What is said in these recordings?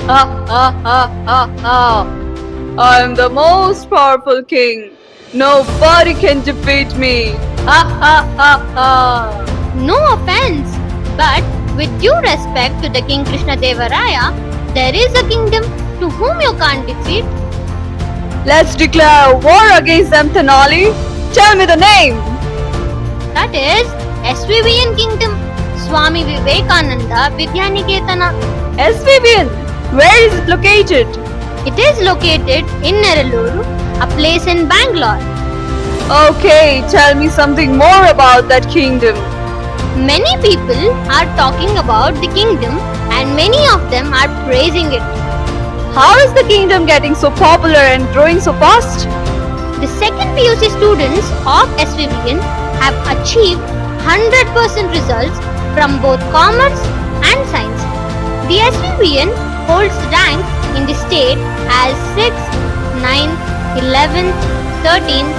Ha ha ha ha ha! I am the most powerful king. Nobody can defeat me. Ha ha ha ha! No offense, but with due respect to the King Krishna Devaraya, there is a kingdom to whom you can't defeat. Let's declare war against them, Tenali. Tell me the name. That is SVVN Kingdom, Swami Vivekananda Vidyaniketana. SVBN. Where is it located? It is located in Neralluru, a place in Bangalore. Okay, tell me something more about that kingdom. Many people are talking about the kingdom and many of them are praising it. How is the kingdom getting so popular and growing so fast? The second PUC students of SVVN have achieved 100% results from both commerce and science. The SVVN holds rank in the state as 6th, 9th, 11th, 13th,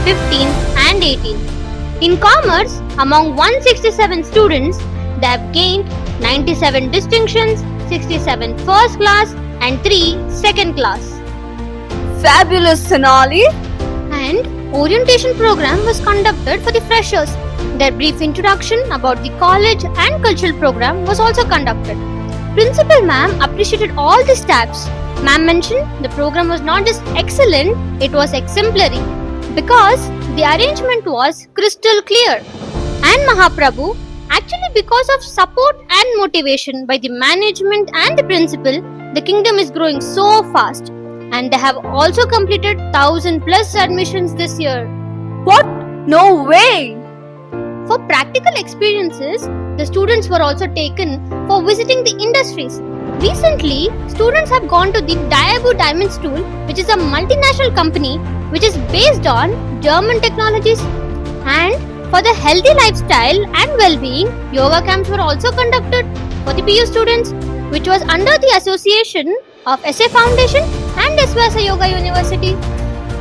15th and 18th. In commerce, among 167 students, they have gained 97 distinctions, 67 first class and 3 second class. Fabulous, Tenali. And orientation program was conducted for the freshers. Their brief introduction about the college and cultural program was also conducted. Principal ma'am appreciated all the staffs. Ma'am mentioned the program was not just excellent, it was exemplary because the arrangement was crystal clear. And Mahaprabhu, actually because of support and motivation by the management and the principal, the kingdom is growing so fast. And they have also completed 1000 plus admissions this year. What? No way! For practical experiences, the students were also taken for visiting the industries. Recently, students have gone to the Diabu Diamond School, which is a multinational company which is based on German technologies. And for the healthy lifestyle and well-being, yoga camps were also conducted for the PU students, which was under the association of SA Foundation and Esvasa Yoga University.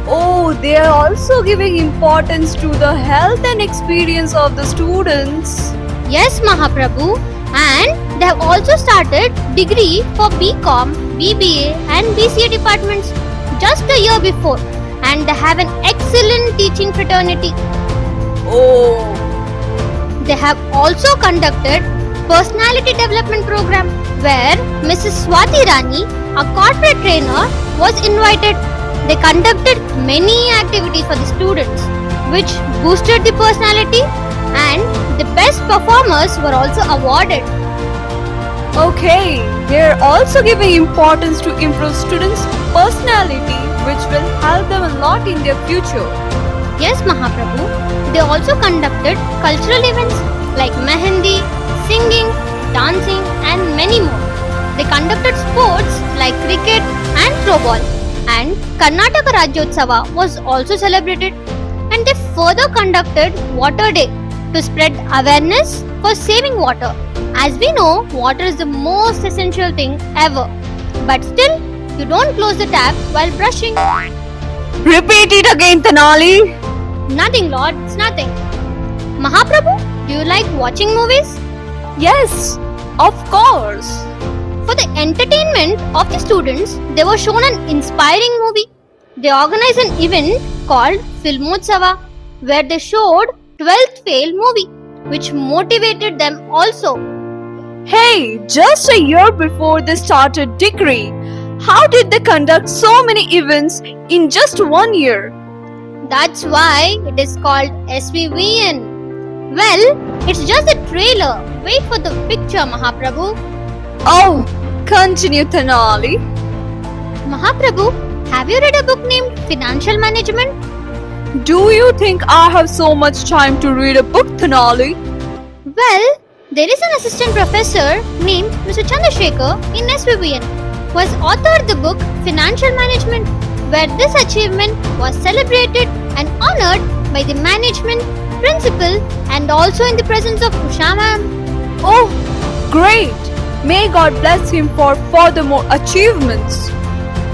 Oh, they are also giving importance to the health and experience of the students. Yes, Mahaprabhu, and they have also started degree for BCom, BBA and BCA departments just a year before, and they have an excellent teaching fraternity. Oh, They have also conducted personality development program where Mrs. Swati Rani, a corporate trainer, was invited. They conducted many activities for the students which boosted the personality and the best performers were also awarded. okay. They are also giving importance to improve students' personality, which will help them a lot in their future. Yes, Mahaprabhu. They also conducted cultural events like mehendi, singing, dancing and many more. They conducted sports like cricket and throwball. And Karnataka Rajyotsava was also celebrated. And they further conducted Water Day to spread awareness for saving water. As we know, water is the most essential thing ever. But still, you don't close the tap while brushing. Repeat it again, Tenali. Nothing, Lord, it's nothing. Mahaprabhu, do you like watching movies? Yes, of course. For the entertainment of the students, they were shown an inspiring movie. They organized an event called Filmotsava where they showed 12th fail movie which motivated them also. Hey, just a year before they started degree, how did they conduct so many events in just 1 year? That's why it is called SVVN. Well, it's just a trailer. Wait for the picture, Mahaprabhu. Oh, continue, Tenali. Mahaprabhu, have you read a book named Financial Management? Do you think I have so much time to read a book, Tenali? Well, there is an assistant professor named Mr. Chandrasekhar in SVVN who has authored the book Financial Management, where this achievement was celebrated and honored by the management, principal, and also in the presence of Usha ma'am. Oh, great! May God bless him for furthermore achievements.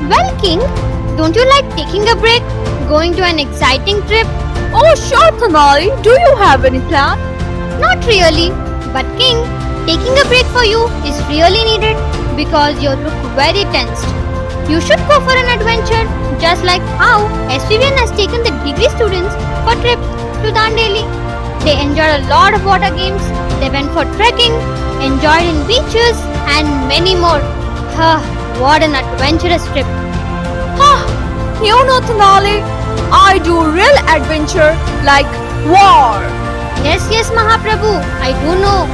Well, King, don't you like taking a break, going to an exciting trip? Oh, sure, Tenali. Do you have any plan? Not really, but King, taking a break for you is really needed. because you look very tensed. You should go for an adventure, just like how SVVN has taken the degree students for trip to Dandeli. They enjoyed a lot of water games, they went for trekking, enjoyed in beaches and many more. What an adventurous trip. You know, Tenali, I do real adventure like war. Yes, Mahaprabhu, I do know.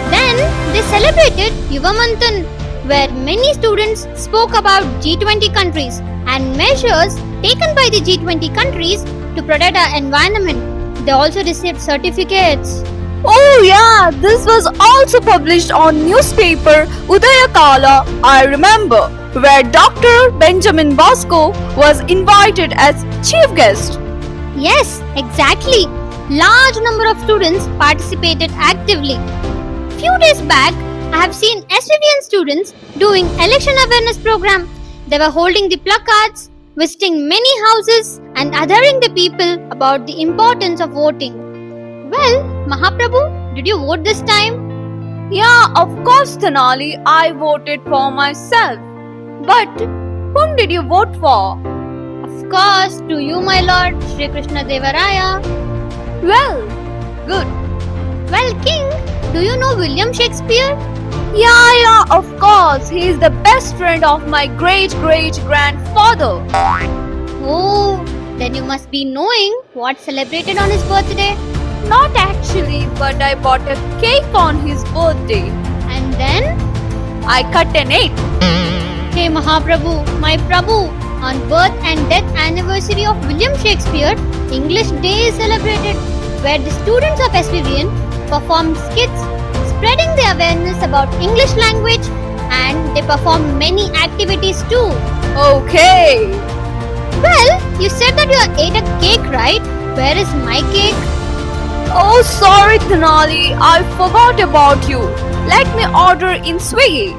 Then they celebrated Yuvamantan, where many students spoke about G20 countries and measures taken by the G20 countries to protect our environment. They also received certificates. Oh yeah, this was also published on newspaper Udayakala, I remember, where Dr. Benjamin Bosco was invited as chief guest. Yes, exactly. Large number of students participated actively. Few days back, I have seen SVVN students doing election awareness program. They were holding the placards, visiting many houses and adhering the people about the importance of voting. Well, Mahaprabhu, did you vote this time? Yeah, of course, Tenali, I voted for myself. But whom did you vote for? Of course, to you, my lord, Sri Krishna Devaraya. Well, good. Well, King, do you know William Shakespeare? Yeah, of course. He is the best friend of my great-great-grandfather. Oh, then you must be knowing what's celebrated on his birthday. Not actually, but I bought a cake on his birthday. And then? I cut an egg. Hey Mahaprabhu, my Prabhu, on birth and death anniversary of William Shakespeare, English Day is celebrated, where the students of SVVN performed skits spreading the awareness about English language, and they performed many activities too. Okay. Well, you said that you ate a cake, right? Where is my cake? Oh, sorry, Tenali. I forgot about you. Let me order in Swiggy.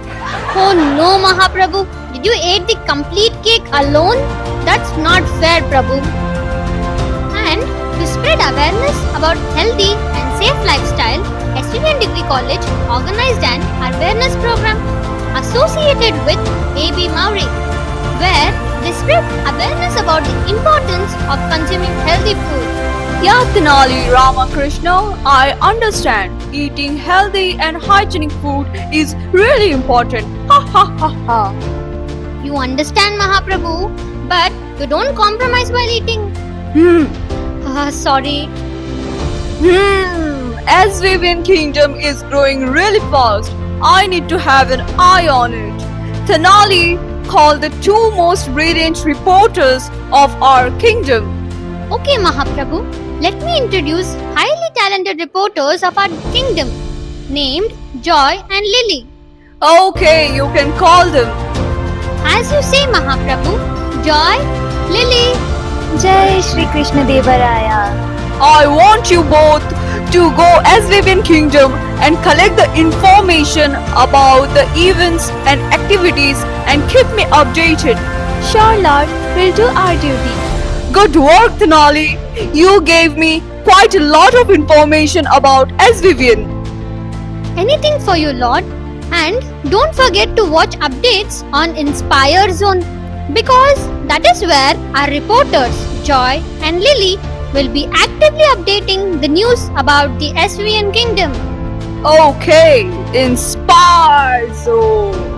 Oh no, Mahaprabhu. Did you eat the complete cake alone? That's not fair, Prabhu. And to spread awareness about healthy and safe lifestyle, SVVN Degree College organized an awareness program associated with AB Mauri, where they spread awareness about the importance of consuming healthy food. Yeah, Tenali Ramakrishna, I understand. Eating healthy and hygienic food is really important. Ha ha ha ha. You understand, Mahaprabhu, but you don't compromise while eating. Sorry. SVVN Kingdom is growing really fast. I need to have an eye on it. Tenali called the two most brilliant reporters of our kingdom. Okay, Mahaprabhu, let me introduce highly talented reporters of our kingdom named Joy and Lily. Okay, you can call them. As you say, Mahaprabhu, Joy, Lily. Jai Shri Krishna Devaraya. I want you both to go SVVN Kingdom and collect the information about the events and activities and keep me updated. Sure, Lord, we'll do our duty. Good work, Tenali. You gave me quite a lot of information about SVVN. Anything for you, Lord. And don't forget to watch updates on Inspire Zone, because that is where our reporters, Joy and Lily, will be actively updating the news about the SVVN Kingdom. Okay, Inspire Zone.